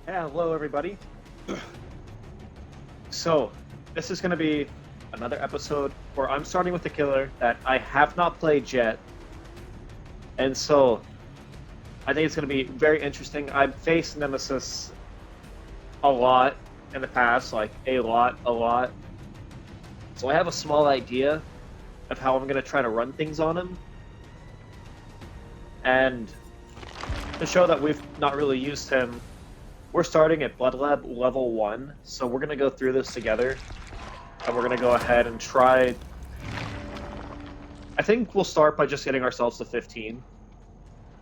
Yeah, hello everybody. So, this is going to be another episode where I'm starting with a killer that I have not played yet. And so, I think it's going to be very interesting. I've faced Nemesis a lot in the past, like a lot. So I have a small idea of how I'm going to try to run things on him. And to show that we've not really used him, we're starting at Blood Lab level 1, so we're going to go through this together, and we're going to go ahead and try... I think we'll start by just getting ourselves to 15.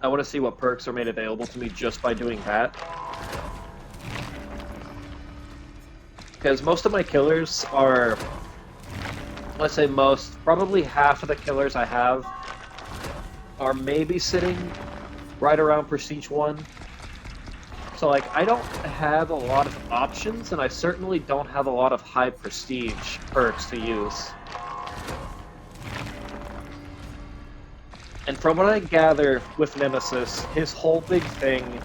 I want to see what perks are made available to me just by doing that. Because most of my killers are... Let's say most, probably half of the killers I have are maybe sitting right around Prestige 1. So, like, I don't have a lot of options, and I certainly don't have a lot of high prestige perks to use. And from what I gather with Nemesis, his whole big thing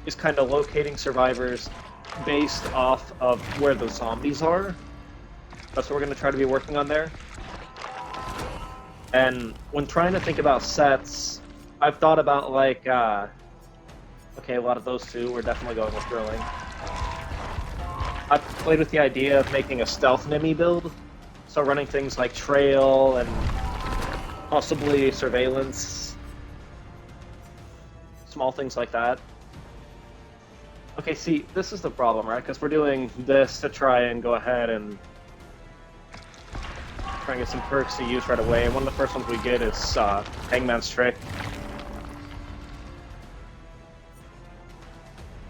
is kind of locating survivors based off of where the zombies are. That's what we're going to try to be working on there. And when trying to think about sets, I've thought about, like, okay, a lot of those two, we're definitely going with drilling. I've played with the idea of making a stealth Nemo build, so running things like trail and possibly surveillance, small things like that. Okay, see, this is the problem, right? Because we're doing this to try and go ahead and try and get some perks to use right away, and one of the first ones we get is Hangman's Trick.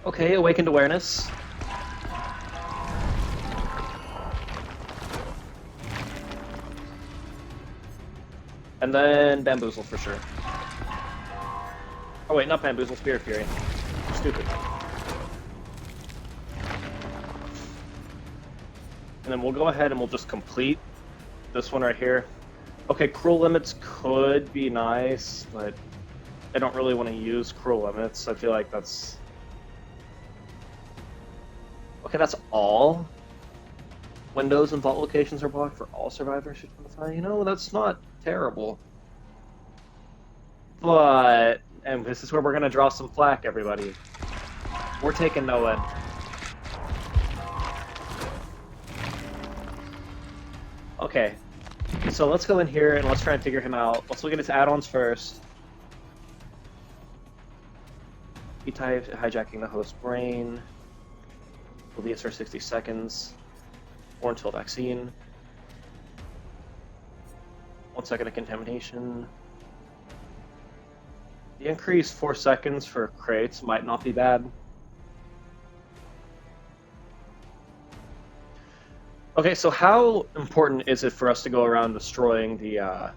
Okay, Awakened Awareness. And then Bamboozle for sure. Oh wait, not Bamboozle, Spirit Fury. Stupid. And then we'll go ahead and we'll just complete this one right here. Okay, Cruel Limits could be nice, but I don't really want to use Cruel Limits. I feel like that's... Okay, that's all? Windows and vault locations are blocked for all survivors. You know, that's not terrible. But, and this is where we're going to draw some flack, everybody. We're taking no end. Okay, so let's go in here and let's try and figure him out. Let's look at his add-ons first. E-type, hijacking the host brain. Will be for 60 seconds. Or until vaccine. 1 second of contamination. The increase 4 seconds for crates might not be bad. Okay, so how important is it for us to go around destroying the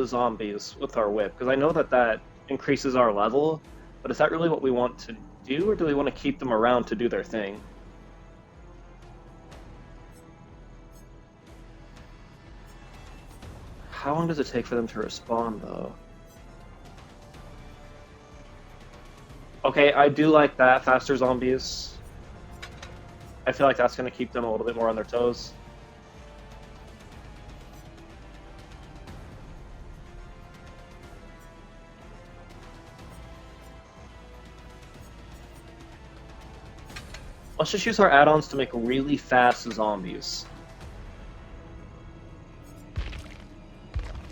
zombies with our whip? Because I know that that increases our level, but is that really what we want to do, or do we want to keep them around to do their thing? How long does it take for them to respawn, though? Okay, I do like that. Faster zombies. I feel like that's going to keep them a little bit more on their toes. Let's just use our add-ons to make really fast zombies.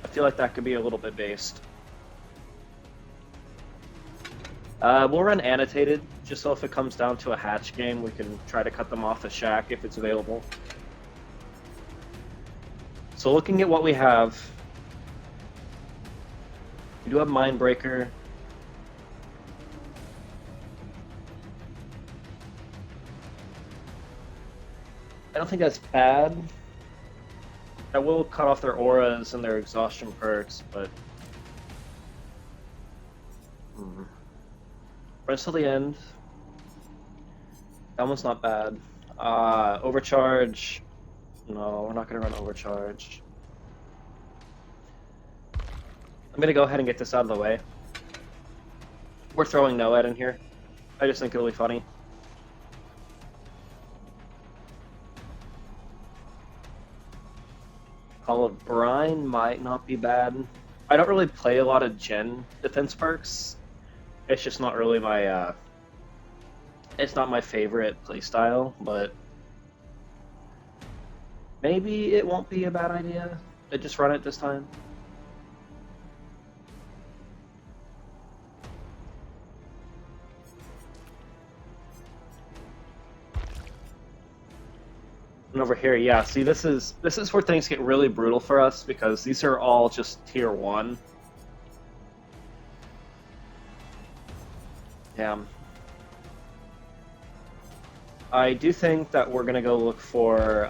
I feel like that could be a little bit based. We'll run annotated, just so if it comes down to a hatch game, we can try to cut them off the shack if it's available. So looking at what we have, we do have Mindbreaker. I don't think that's bad. I will cut off their auras and their exhaustion perks, but... Rest till the end. That one's not bad. Overcharge. No, we're not going to run Overcharge. I'm going to go ahead and get this out of the way. We're throwing NOED in here. I just think it'll be funny. Call of Brine might not be bad. I don't really play a lot of gen defense perks. It's just not really my, it's not my favorite playstyle, but maybe it won't be a bad idea to just run it this time. And over here, yeah, see, this is where things get really brutal for us, because these are all just tier 1. Yeah. I do think that we're gonna go look for,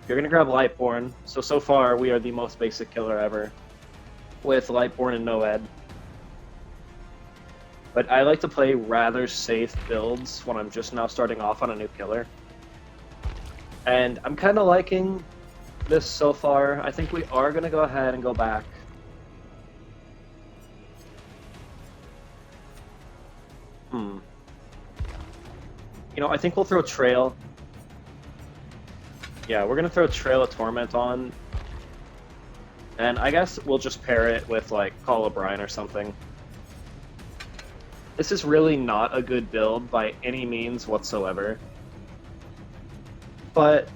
you're gonna grab Lightborn. So far, we are the most basic killer ever, with Lightborn and no ed. But I like to play rather safe builds when I'm just now starting off on a new killer. And I'm kind of liking this so far. I think we are going to go ahead and go back. You know, I think we'll throw Trail. Yeah, we're going to throw Trail of Torment on. And I guess we'll just pair it with, like, Call of Brine or something. This is really not a good build by any means whatsoever. But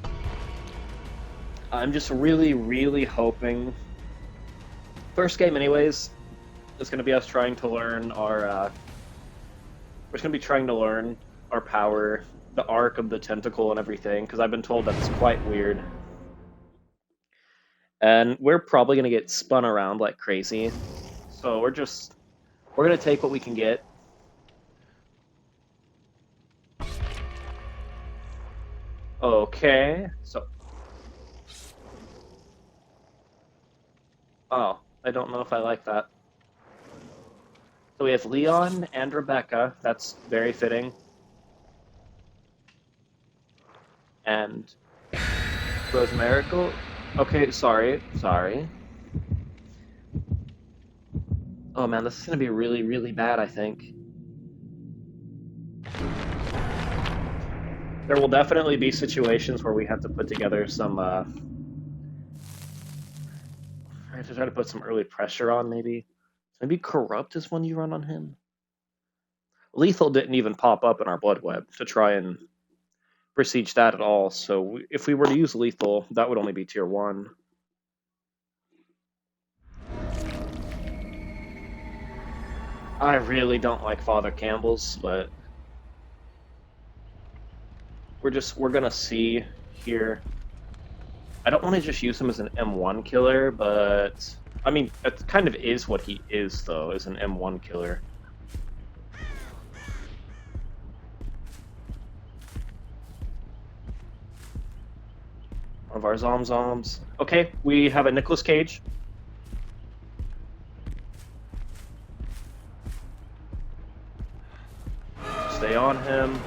I'm just really, really hoping... First game anyways, is going to be us trying to learn our... we're just going to be trying to learn our power, the arc of the Tentacle and everything, because I've been told that it's quite weird. And we're probably going to get spun around like crazy. So we're going to take what we can get. Okay, so... Oh, I don't know if I like that. So we have Leon and Rebecca. That's very fitting. And... Rose Miracle? Okay, sorry. Oh man, this is gonna be really, really bad, I think. There will definitely be situations where we have to put together some, I have to try to put some early pressure on, maybe. Maybe Corrupt is one you run on him? Lethal didn't even pop up in our Blood Web to try and besiege that at all, so if we were to use Lethal, that would only be tier 1. I really don't like Father Campbell's, but... We're gonna see here. I don't want to just use him as an M1 killer, but... I mean, that kind of is what he is, though, is an M1 killer. One of our Zomzoms. Okay, we have a Nicolas Cage. Stay on him.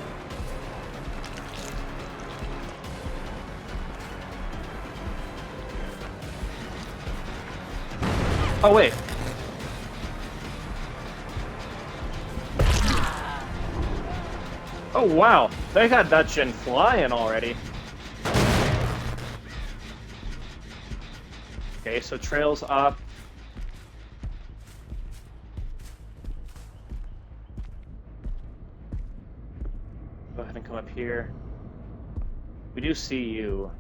Oh, wait. Oh, wow. They had that gen flying already. Okay, so Trail's up. Go ahead and come up here. We do see you.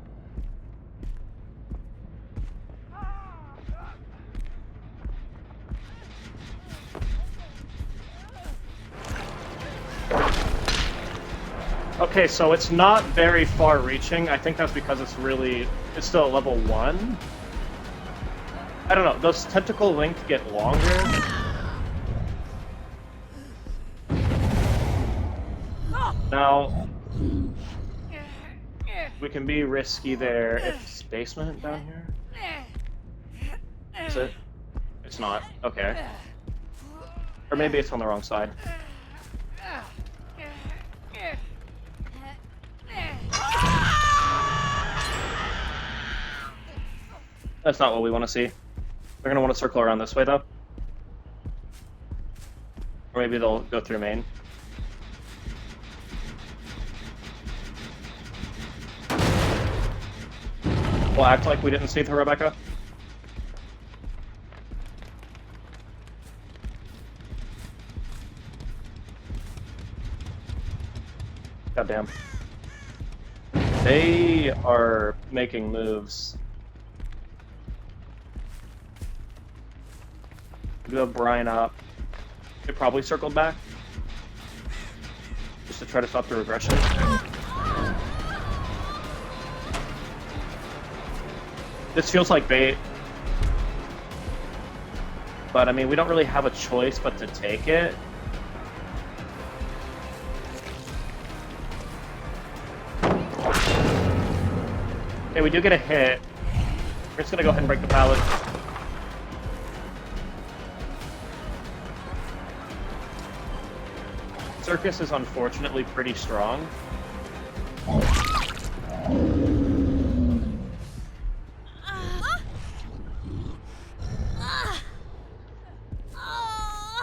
Okay, so it's not very far-reaching. I think that's because it's still at level 1. I don't know, those tentacle length get longer? Now, we can be risky there. It's basement down here? Is it? It's not. Okay. Or maybe it's on the wrong side. That's not what we want to see. They're going to want to circle around this way, though. Or maybe they'll go through main. We'll act like we didn't see the Rebecca. Goddamn. They are making moves. We do have Brian up. They probably circled back. Just to try to stop the regression. This feels like bait. But I mean, we don't really have a choice but to take it. Okay, we do get a hit. We're just gonna go ahead and break the pallet. Circus is unfortunately pretty strong.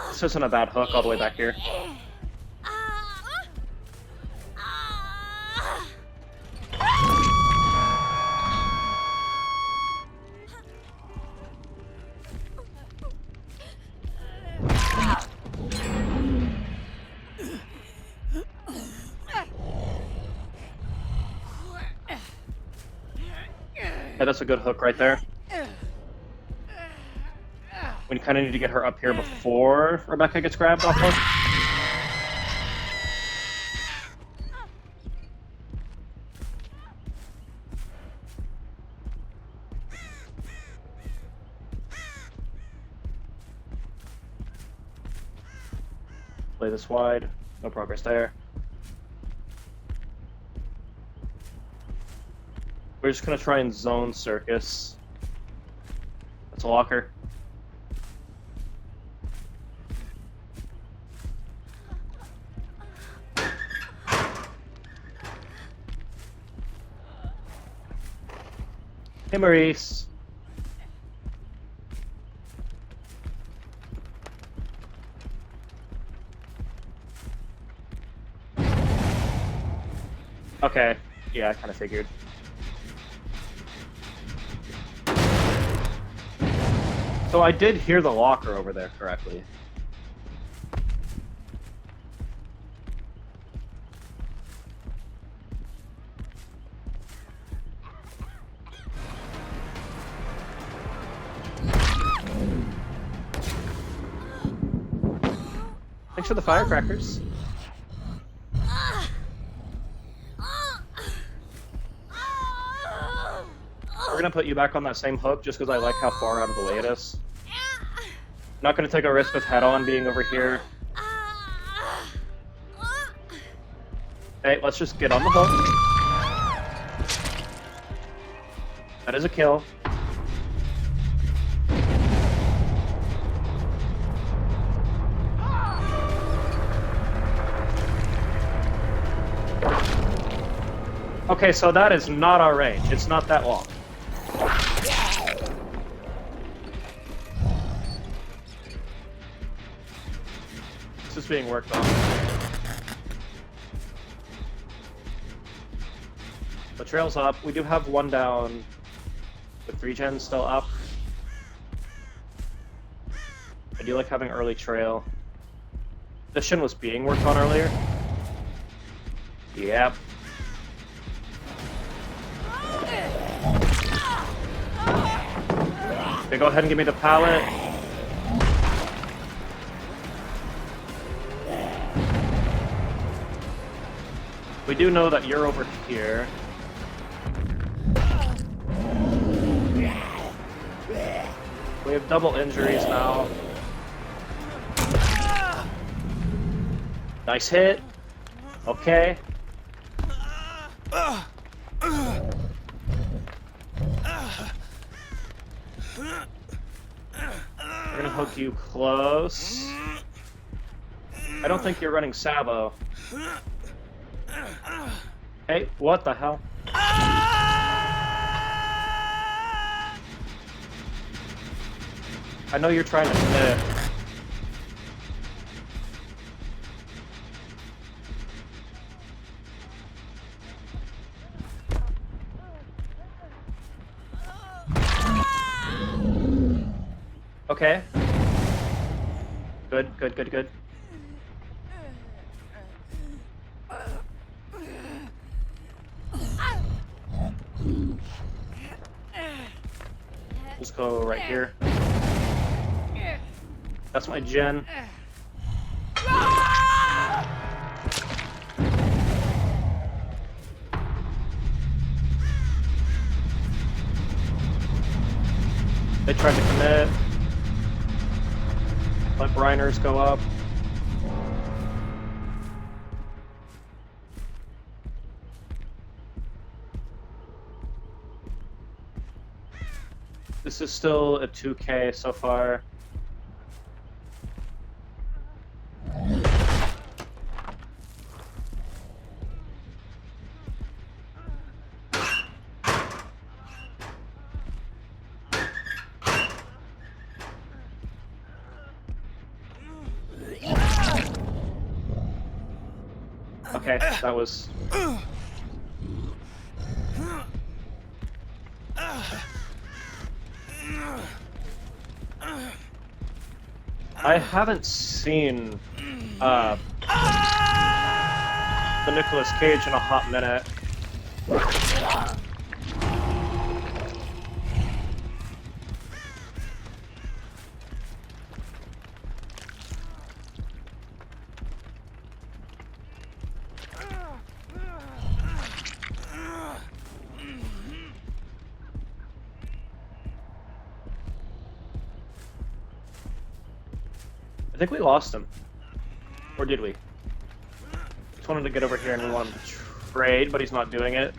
This isn't a bad hook all the way back here. Yeah, that's a good hook right there. We kind of need to get her up here before Rebecca gets grabbed off hook. Play this wide. No progress there. We're just gonna try and zone Circus. That's a locker. Hey, Maurice. Okay. Yeah, I kind of figured. So I did hear the locker over there correctly. Thanks for the firecrackers. We're gonna put you back on that same hook just because I like how far out of the way it is. Not gonna take a risk with head-on being over here. Hey, let's just get on the hook. That is a kill. Okay, so that is not our range. It's not that long. This is being worked on. The trail's up. We do have one down with 3 gens still up. I do like having early trail. This shin was being worked on earlier. Yep. Okay, go ahead and give me the pallet. We do know that you're over here. We have double injuries now. Nice hit. Okay. We're gonna hook you close. I don't think you're running Sabo. Hey, what the hell? I know you're trying to commit. Okay. Good, good, good, good. Let's go right here. That's my gen. They tried to commit. Let Briners go up. This is still a 2K so far. Okay, that was... I haven't seen the Nicolas Cage in a hot minute. I think we lost him. Or did we? Just wanted to get over here and we wanted to trade, but he's not doing it.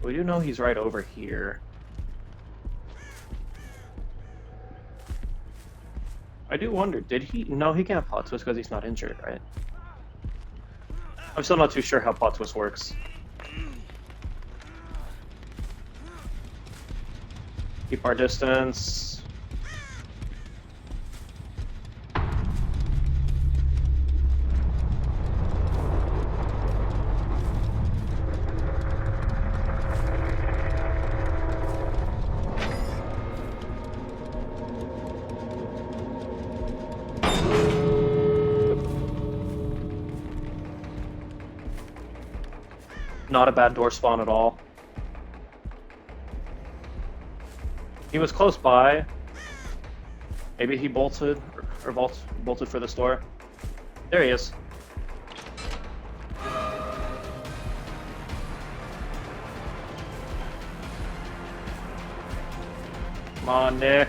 We do know he's right over here. I do wonder, did he? No, he can't plot twist because he's not injured, right? I'm still not too sure how plot twist works. Keep our distance. Not a bad door spawn at all. He was close by. Maybe he bolted or bolted for this door. There he is. Come on, Nick.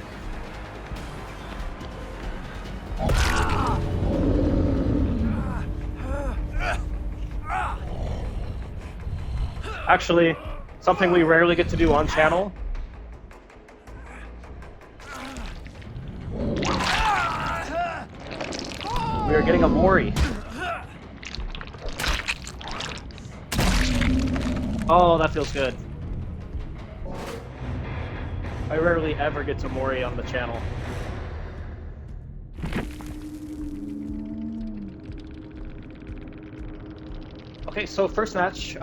Actually, something we rarely get to do on channel. We are getting a Mori. Oh, that feels good. I rarely ever get to Mori on the channel. Okay, so first match,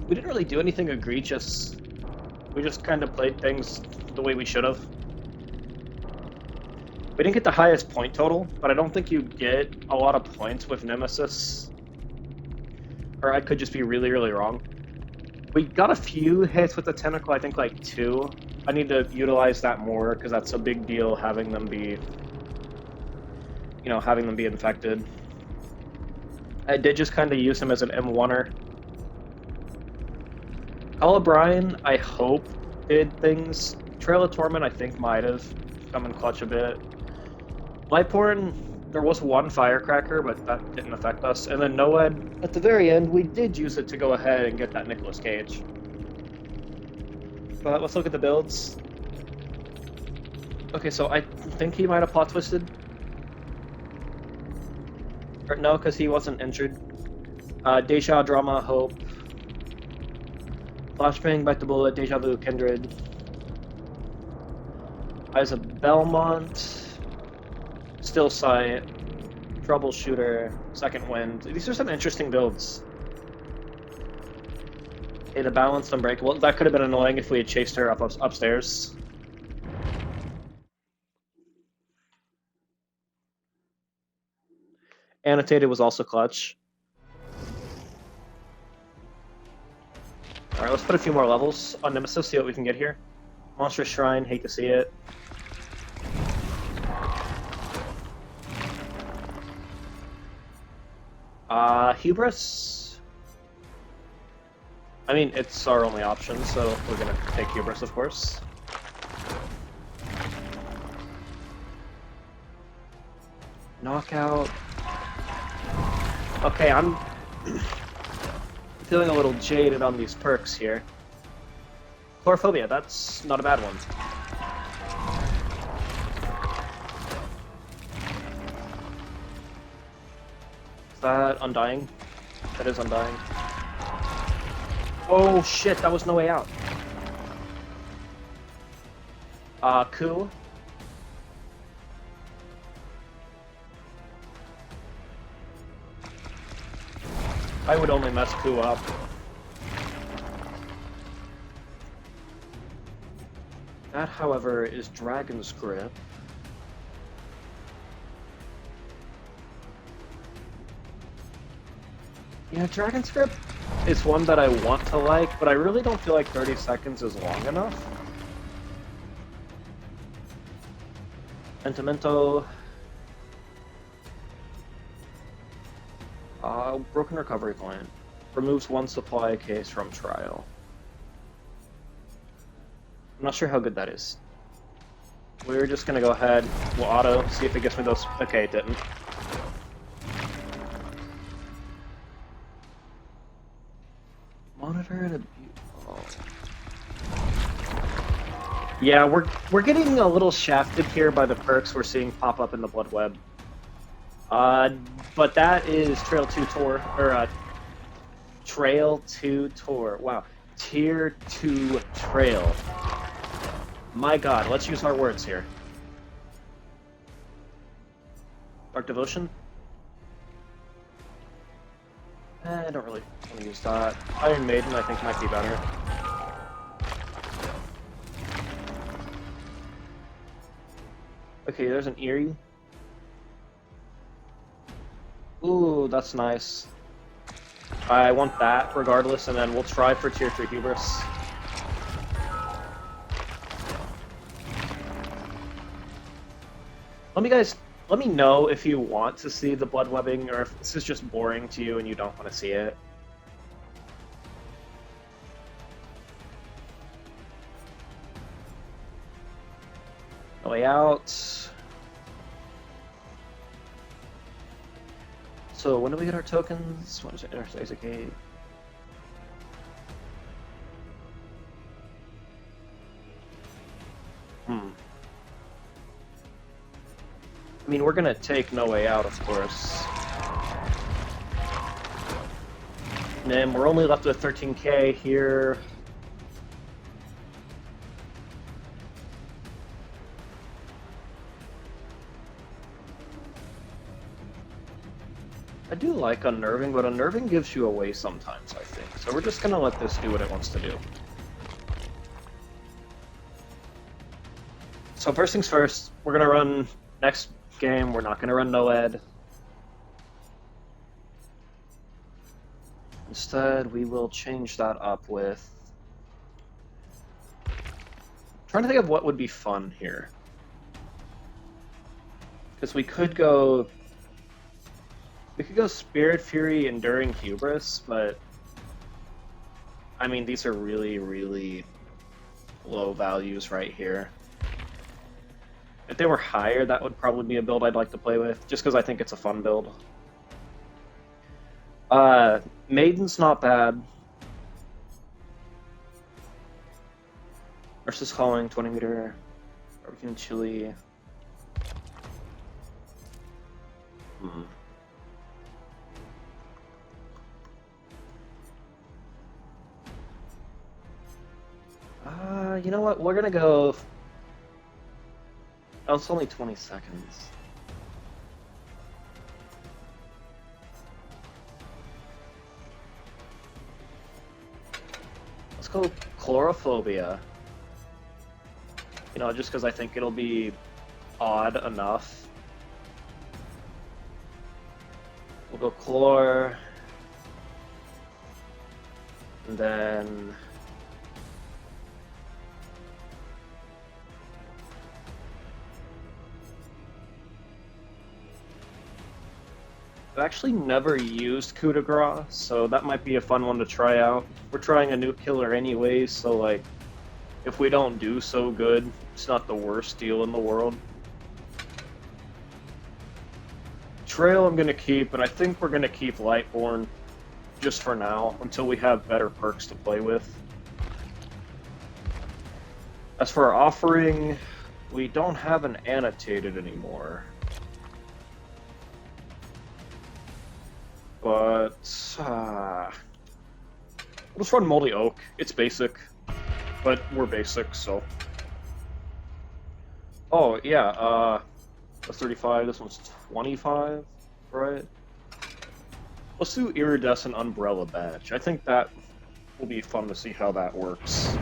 we didn't really do anything egregious. We just kind of played things the way we should have. We didn't get the highest point total, but I don't think you get a lot of points with Nemesis. Or I could just be really, really wrong. We got a few hits with the Tentacle, I think like 2. I need to utilize that more, because that's a big deal having them be... You know, having them be infected. I did just kind of use him as an M1er. Call of Brian, I hope, did things. Trail of Torment, I think, might have come in clutch a bit. Lightborn, there was one firecracker, but that didn't affect us. And then Noed, at the very end, we did use it to go ahead and get that Nicolas Cage. But let's look at the builds. Okay, so I think he might have plot twisted. Or no, because he wasn't injured. Deja, Drama, Hope. Flashbang, Bite the Bullet, Deja Vu, Kindred. Eyes of Belmont. Still Sight. Troubleshooter. Second Wind. These are some interesting builds. Okay, the balanced unbreakable. That could have been annoying if we had chased her upstairs. Annotated was also clutch. Alright, let's put a few more levels on Nemesis, see what we can get here. Monstrous Shrine, hate to see it. Hubris? I mean, it's our only option, so we're gonna take Hubris, of course. Knockout. Okay, I'm feeling a little jaded on these perks here. Chlorophobia, that's not a bad one. Is that Undying? That is Undying. Oh shit, that was no way out. Coup. I would only mess Coup up. That, however, is Dragon's Grip. Yeah, Dragon's Grip is one that I want to like, but I really don't feel like 30 seconds is long enough. Sentimento. Broken Recovery Plant. Removes one supply case from trial. I'm not sure how good that is. We're just gonna go ahead, we'll auto, see if it gets me those. Okay, it didn't. Monitor and abuse. Oh. Yeah, we're getting a little shafted here by the perks we're seeing pop up in the Blood Web. But that is Trail 2 Tour, or Trail 2 Tour. Wow, Tier 2 Trail. My god, let's use our words here. Dark Devotion? I don't really want to use that. Iron Maiden, I think, might be better. Okay, there's an Eerie. Ooh, that's nice. I want that regardless, and then we'll try for Tier 3 Hubris. Let me know if you want to see the blood webbing, or if this is just boring to you and you don't want to see it. No way out. So when do we get our tokens? What is it? Isaac Gate. I mean, we're gonna take No Way Out, of course. And then we're only left with 13k here. I do like Unnerving, but Unnerving gives you away sometimes, I think. So we're just gonna let this do what it wants to do. So first things first, we're gonna run next game, we're not gonna run NOED. Instead, we will change that up with... I'm trying to think of what would be fun here. Because we could go Spirit Fury, Enduring Hubris, but I mean, these are really, really low values right here. If they were higher, that would probably be a build I'd like to play with, just because I think it's a fun build. Maiden's not bad. Versus Calling, 20 meter, Barbecue Chili. You know what? We're gonna go. Oh, it's only 20 seconds. go Chlorophobia. You know, just because I think it'll be odd enough. We'll go Chlor. And then... I've actually never used coup de grace, so that might be a fun one to try out. We're trying a new killer anyways, so like, if we don't do so good, it's not the worst deal in the world. Trail I'm gonna keep, and I think we're gonna keep Lightborn just for now, until we have better perks to play with. As for our offering, we don't have an annotated anymore. But, let's run Moldy Oak. It's basic, but we're basic, so. Oh, yeah, that's 35, this one's 25, right? Let's do Iridescent Umbrella Badge. I think that will be fun to see how that works.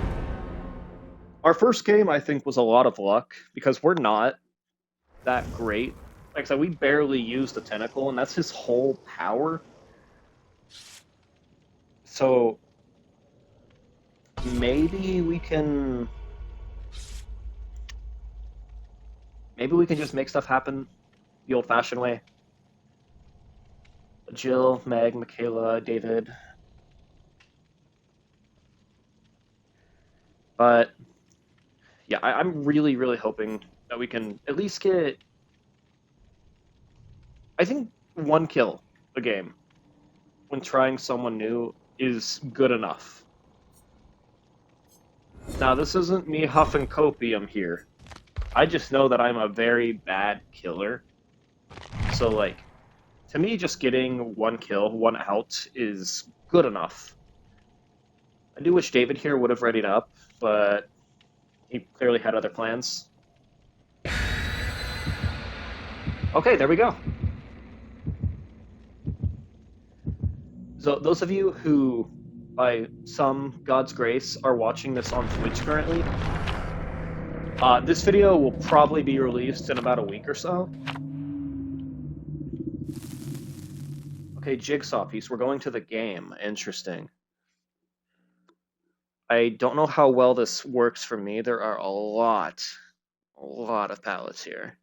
Our first game, I think, was a lot of luck, because we're not that great. Like I said, we barely used the Tentacle, and that's his whole power. So, maybe we can just make stuff happen the old-fashioned way. Jill, Meg, Michaela, David. But, yeah, I'm really, really hoping that we can at least get, I think, 1 kill a game when trying someone new is good enough. Now, this isn't me huffing copium here. I just know that I'm a very bad killer. So, like, to me, just getting 1 kill, 1 out, is good enough. I do wish David here would have readied up, but he clearly had other plans. Okay, there we go. So those of you who, by some God's grace, are watching this on Twitch currently, this video will probably be released in about a week or so. Okay, Jigsaw piece. We're going to the game. Interesting. I don't know how well this works for me. There are a lot of pallets here.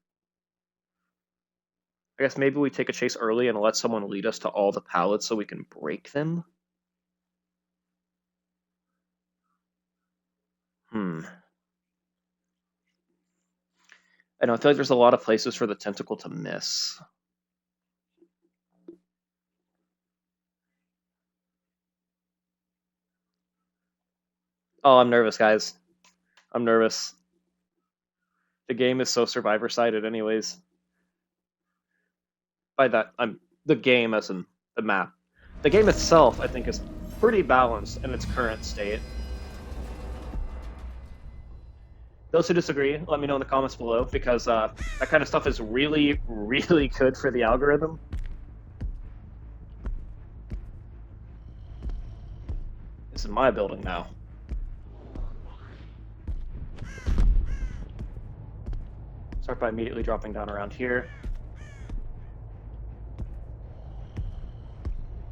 I guess maybe we take a chase early and let someone lead us to all the pallets so we can break them? I know, I feel like there's a lot of places for the tentacle to miss. Oh, I'm nervous, guys. I'm nervous. The game is so survivor-sided anyways. By that, I'm the game as in the map. The game itself, I think, is pretty balanced in its current state. Those who disagree, let me know in the comments below, because that kind of stuff is really, really good for the algorithm. This is my building now. Start by immediately dropping down around here.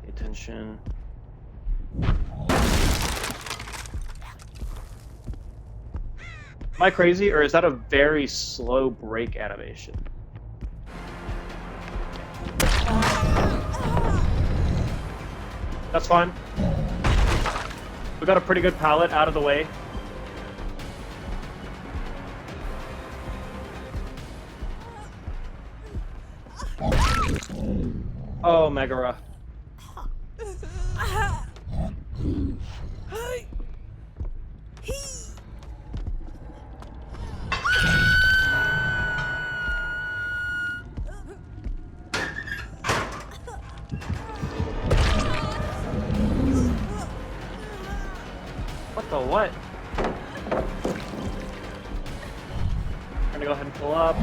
Pay attention. Am I crazy, or is that a very slow break animation? That's fine. We got a pretty good pallet out of the way. Oh, Megara. What the what? I'm gonna go ahead and pull up.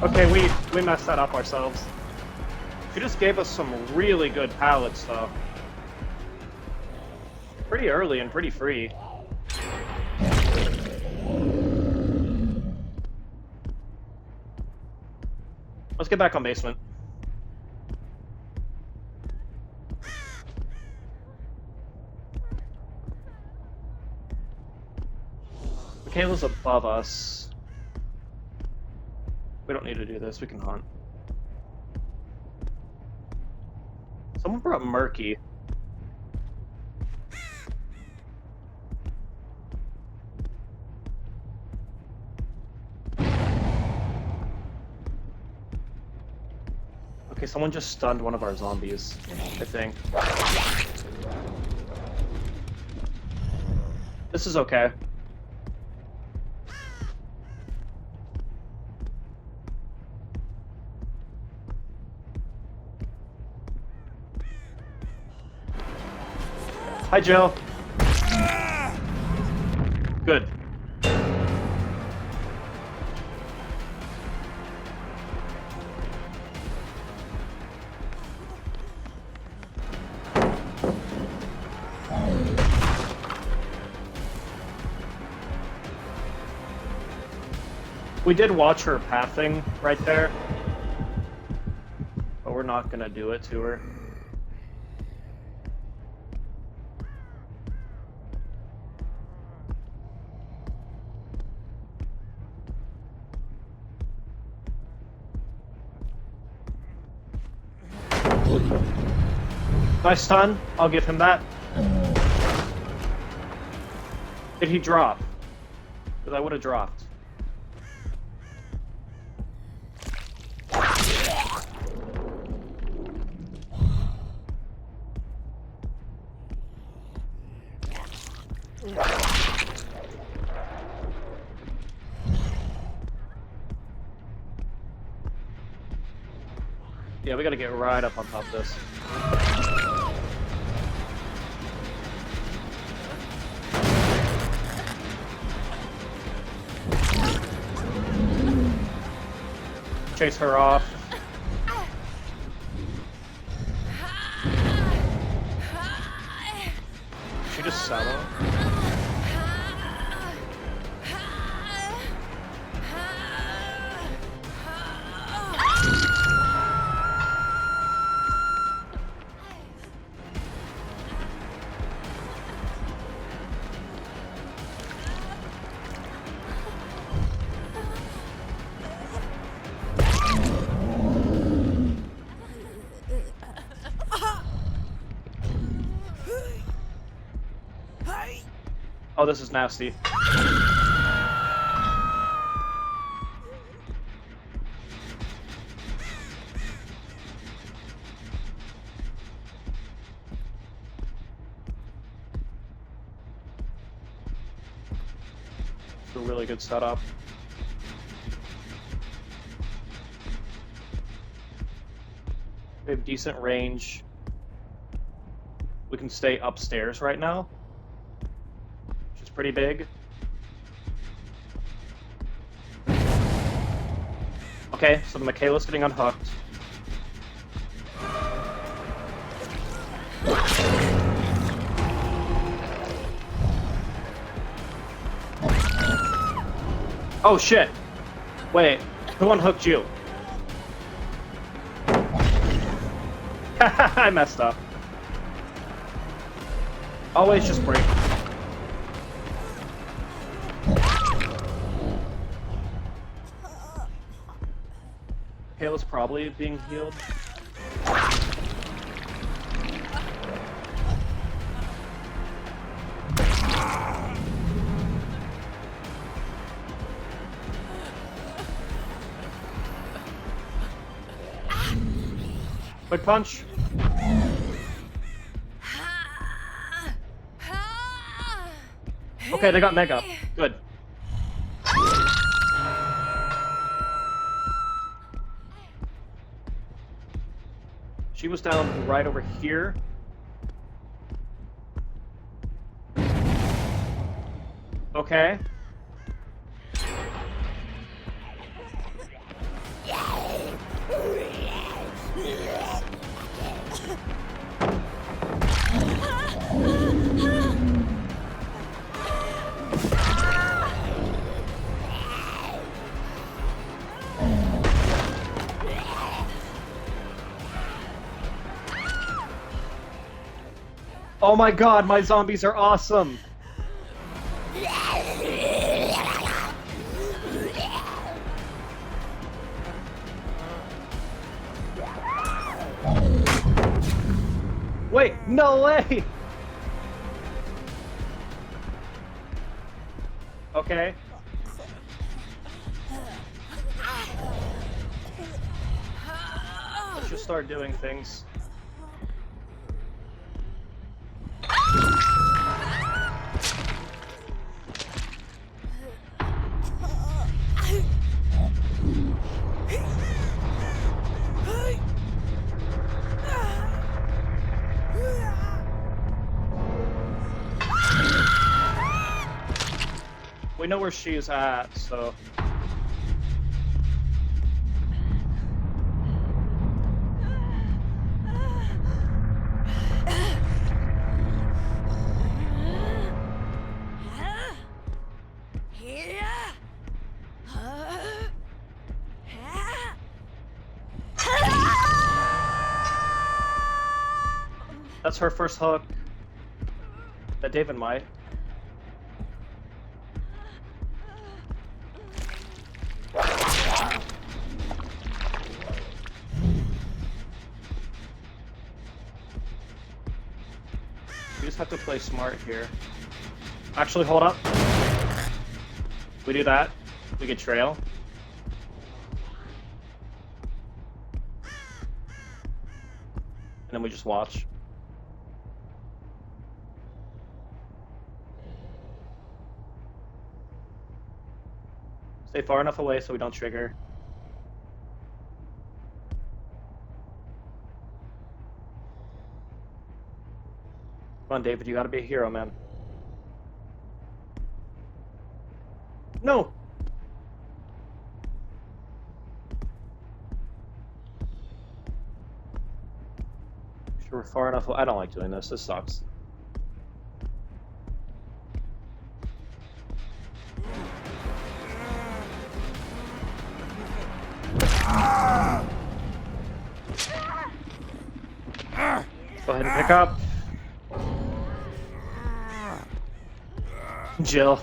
Okay, we messed that up ourselves. She just gave us some really good pallets, though. Pretty early and pretty free. Let's get back on basement. Michaela's above us. We don't need to do this, we can hunt. Someone brought Murky. Okay, someone just stunned one of our zombies, I think. This is okay. Hi, Jill. Good. We did watch her pathing right there, but we're not gonna do it to her. Nice stun. I'll give him that. Did he drop? Because I would have dropped. Yeah, we gotta get right up on top of this. Chase her off. She just settle. Oh, this is nasty. It's a really good setup. We have decent range. We can stay upstairs right now. Pretty big. Okay, so the Michaela's getting unhooked. Oh shit! Wait, who unhooked you? I messed up. Always just break. Kayla's probably being healed. Quick punch. Okay, they got Mega. Good. She was down right over here. Okay. Oh my god, my zombies are awesome! Wait, no way! Okay. Let's just start doing things. We know where she's at, so... That's her first hook. That David might. We just have to play smart here. Actually, hold up. We do that, we get trail. And then we just watch. Stay far enough away so we don't trigger. Come on, David, you gotta be a hero, man. No! Sure, we're far enough. I don't like doing this. This sucks. Go ahead and pick up. Jill.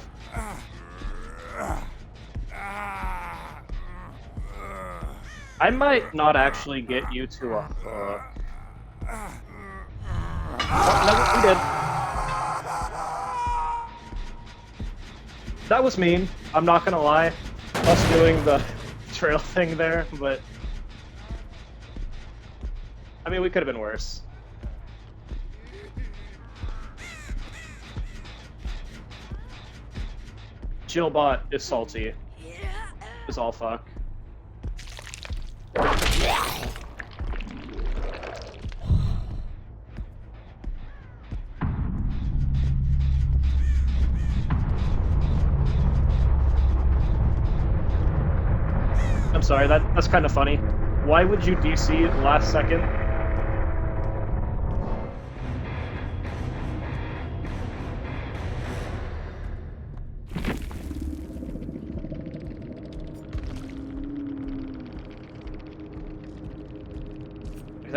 I might not actually get you to a hook. Oh, no, we did. That was mean. I'm not gonna lie. Us doing the trail thing there, but... I mean, we could have been worse. Jillbot is salty. Is all fuck. I'm sorry, that's kind of funny. Why would you DC last second?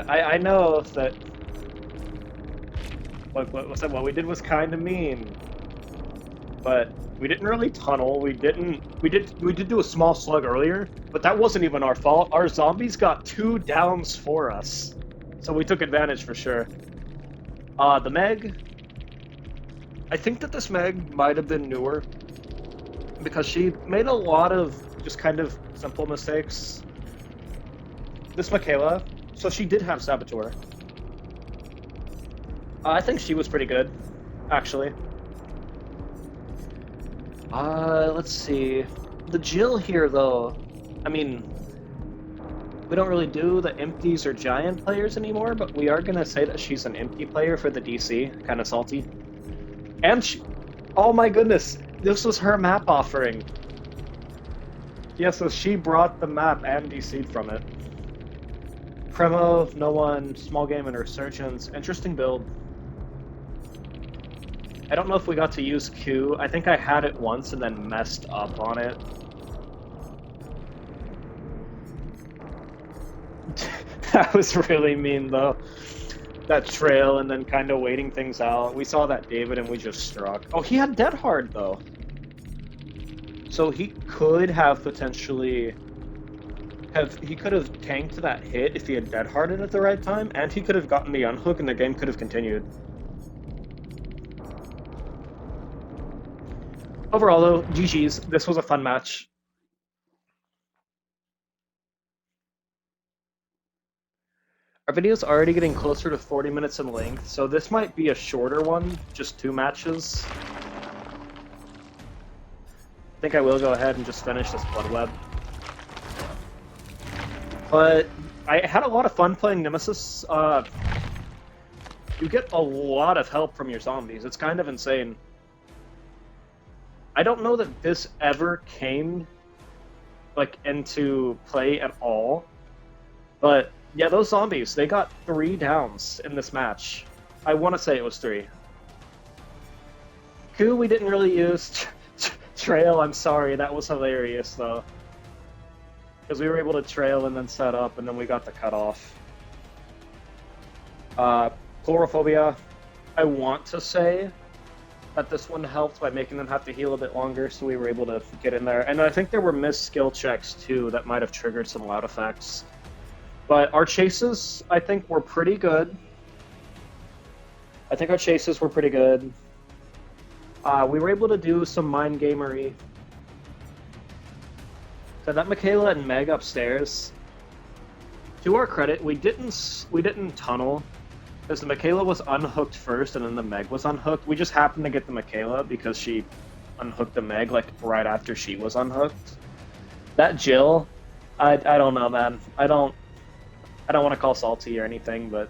I know that what we did was kind of mean, but we didn't really tunnel. We did do a small slug earlier, but that wasn't even our fault. Our zombies got 2 downs for us, so we took advantage for sure. The Meg. I think that this Meg might have been newer because she made a lot of just kind of simple mistakes. This Michaela. So she did have Saboteur. I think she was pretty good, actually. Let's see. The Jill here, though, I mean, we don't really do the empties or giant players anymore, but we are gonna say that she's an empty player for the DC. Kind of salty. And she... Oh my goodness! This was her map offering. Yeah, so she brought the map and DC'd from it. Premo, no one, small game, and Resurgence. Interesting build. I don't know if we got to use Q. I think I had it once and then messed up on it. That was really mean, though. that trail and then kind of waiting things out. We saw that David and we just struck. Oh, he had Dead Hard though. So he could have potentially he could have tanked that hit if he had Dead Harded at the right time, and he could have gotten the unhook and the game could have continued. Overall though, GG's. This was a fun match. Our video's already getting closer to 40 minutes in length, so this might be a shorter one, just 2 matches. I think I will go ahead and just finish this Blood Web. But I had a lot of fun playing Nemesis. You get a lot of help from your zombies. It's kind of insane. I don't know that this ever came like into play at all, but yeah, those zombies, they got 3 downs in this match. I want to say it was 3. Coup, we didn't really use. Trail, I'm sorry, that was hilarious though. Because we were able to trail and then set up, and then we got the cutoff. Chlorophobia, I want to say that this one helped by making them have to heal a bit longer, so we were able to get in there. And I think there were missed skill checks too that might have triggered some loud effects. But our chases, I think, were pretty good. We were able to do some mind gamery. So that Michaela and Meg upstairs, to our credit, we didn't tunnel, because the Michaela was unhooked first and then the Meg was unhooked. We just happened to get the Michaela because she unhooked the Meg like right after she was unhooked. That Jill, I don't know, man. I don't want to call salty or anything, but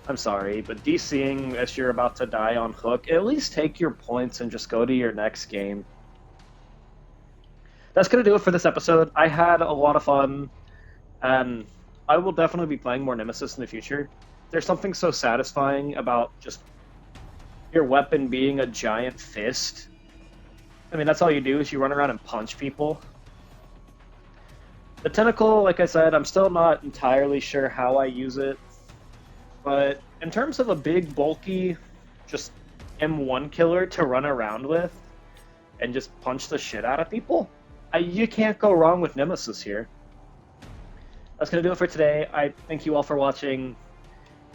I'm sorry. But DCing as you're about to die on hook, at least take your points and just go to your next game. That's going to do it for this episode. I had a lot of fun, and I will definitely be playing more Nemesis in the future. There's something so satisfying about just your weapon being a giant fist. I mean, that's all you do is you run around and punch people. The Tentacle, like I said, I'm still not entirely sure how I use it, but in terms of a big, bulky, just M1 killer to run around with and just punch the shit out of people, you can't go wrong with Nemesis here. That's going to do it for today. I thank you all for watching.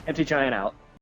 Empty Giant out.